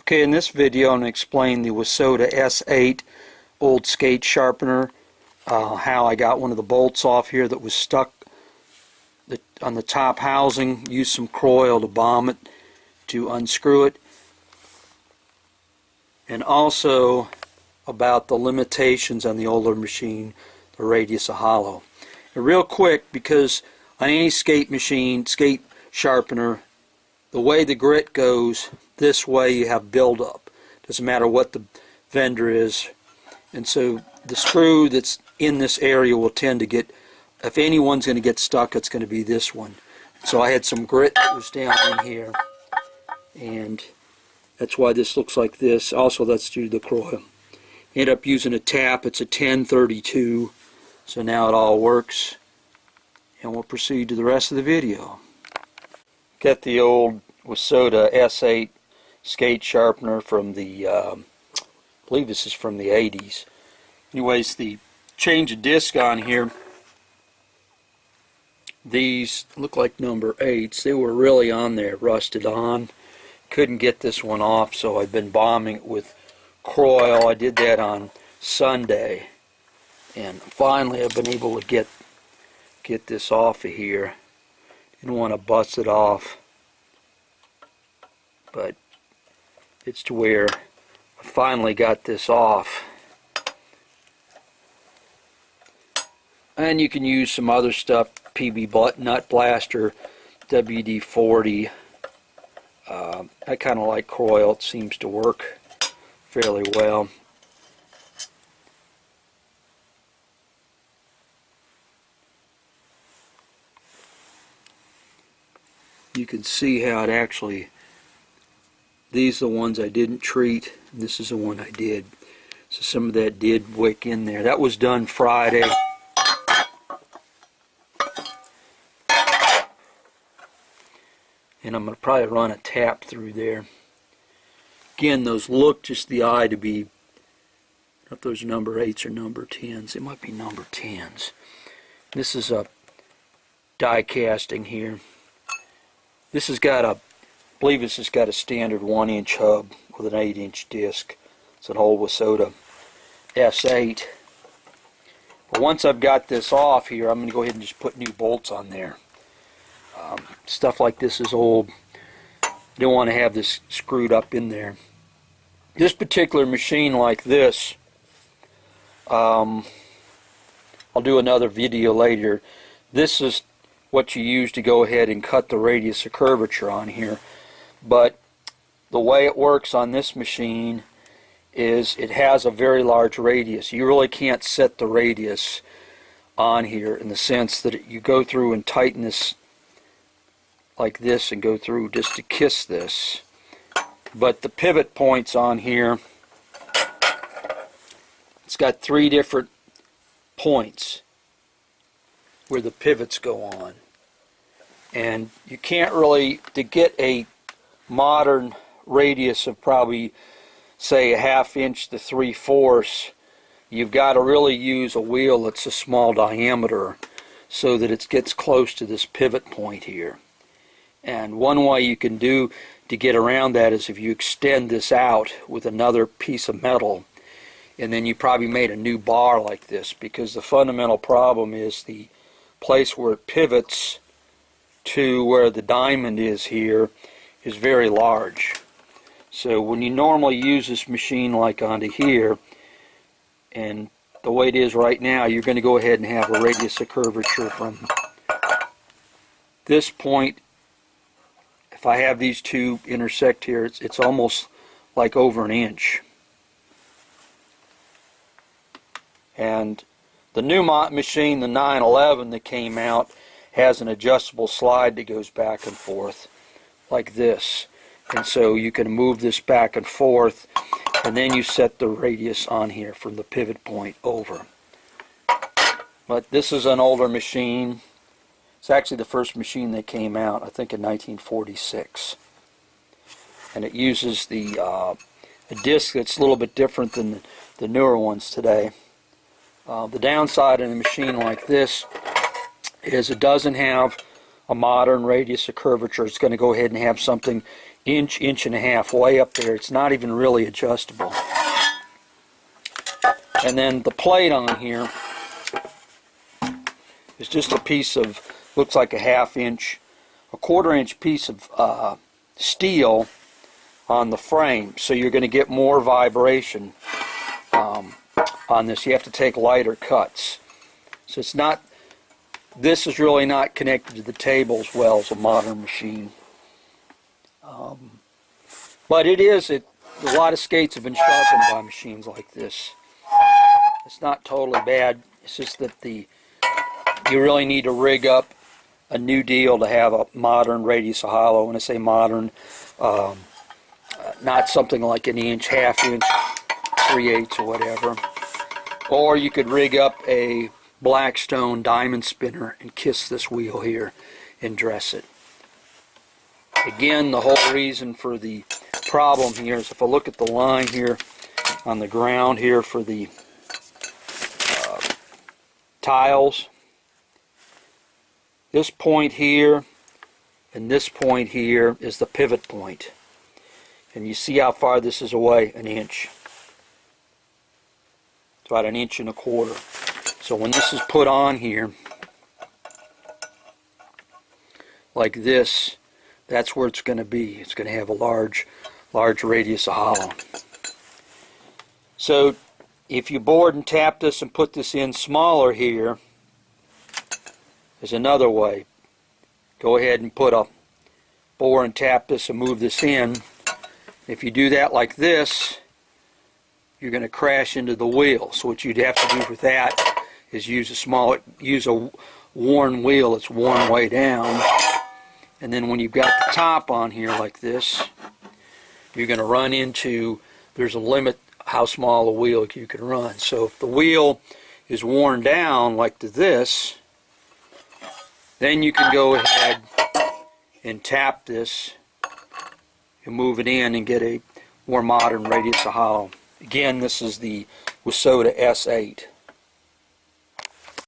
Okay, in this video I'm going to explain the Wissota S8 old skate sharpener, how I got one of the bolts off here that was stuck on the top housing, used some Kroil to bomb it to unscrew it, and also about the limitations on the older machine, the radius of hollow. And real quick, because on any skate machine, skate sharpener, the way the grit goes, this way you have buildup. Doesn't matter what the vendor is. And so the screw that's in this area will tend to get, if anyone's going to get stuck, it's going to be this one. So I had some grit that was down in here, and that's why this looks like this. Also, that's due to the Kroil. End up using a tap. It's a 1032, so now it all works. And we'll proceed to the rest of the video. Get the old Wissota S8 skate sharpener from the, I believe this is from the 80s. Anyways, the change of disc on here, these look like number 8s. They were really on there, rusted on. Couldn't get this one off, so I've been bombing it with Kroil. I did that on Sunday, and finally I've been able to get this off of here. Didn't want to bust it off, but it's to where I finally got this off. And you can use some other stuff, PB nut blaster, WD-40. I kind of like Kroil. It seems to work fairly well. You can see how it actually, these are the ones I didn't treat, and this is the one I did. So some of that did wick in there. That was done Friday. And I'm going to probably run a tap through there. Again, those look just the eye to be, I don't know if those are number 8s or number 10s. It might be number 10s. This is a die casting here. This has got a, I believe this has got a standard 1-inch hub with an 8-inch disc. It's an old Wissota S8. But once I've got this off here, I'm going to go ahead and just put new bolts on there. Stuff like this is old. You don't want to have this screwed up in there. This particular machine like this, I'll do another video later. This is what you use to go ahead and cut the radius of curvature on here. But the way it works on this machine is it has a very large radius. You really can't set the radius on here in the sense that you go through and tighten this like this and go through just to kiss this. But the pivot points on here, it's got 3 different points where the pivots go on. And you can't really, to get a modern radius of probably say a 1/2 inch to 3/4, you've got to really use a wheel that's a small diameter so that it gets close to this pivot point here. And one way you can do to get around that is if you extend this out with another piece of metal, and then you probably made a new bar like this, because the fundamental problem is the place where it pivots to where the diamond is here is very large. So when you normally use this machine like onto here, and the way it is right now, you're going to go ahead and have a radius of curvature from this point. If I have these two intersect here, it's almost like over 1 inch. And the new machine, the 911 that came out, has an adjustable slide that goes back and forth like this. And so you can move this back and forth, and then you set the radius on here from the pivot point over. But this is an older machine. It's actually the first machine that came out, I think in 1946. And it uses a disc that's a little bit different than the newer ones today. The downside of a machine like this is it doesn't have a modern radius of curvature, it's going to go ahead and have something inch, inch and a half way up there. It's not even really adjustable. And then the plate on here is just a piece of, looks like a a quarter-inch piece of steel on the frame. So you're going to get more vibration on this. You have to take lighter cuts. So it's not, this is really not connected to the table as well as a modern machine. But it is, a lot of skates have been sharpened by machines like this. It's not totally bad. It's just that you really need to rig up a new deal to have a modern radius of hollow. When I say modern, not something like an inch, half inch, 3/8 or whatever. Or you could rig up a Blackstone diamond spinner and kiss this wheel here and dress it. Again, the whole reason for the problem here is if I look at the line here on the ground here for the tiles, this point here and this point here is the pivot point. And you see how far this is away? An inch. It's about 1.25 inches. So when this is put on here, like this, that's where it's going to be. It's going to have a large radius of hollow. So if you bored and tap this and put this in smaller here, there's another way. Go ahead and put a bore and tap this and move this in. If you do that like this, you're going to crash into the wheel. So what you'd have to do with that is use a worn wheel that's worn way down. And then when you've got the top on here like this, you're going to run into, there's a limit how small a wheel you can run. So if the wheel is worn down like to this, then you can go ahead and tap this and move it in and get a more modern radius of hollow. Again, this is the Wissota S8.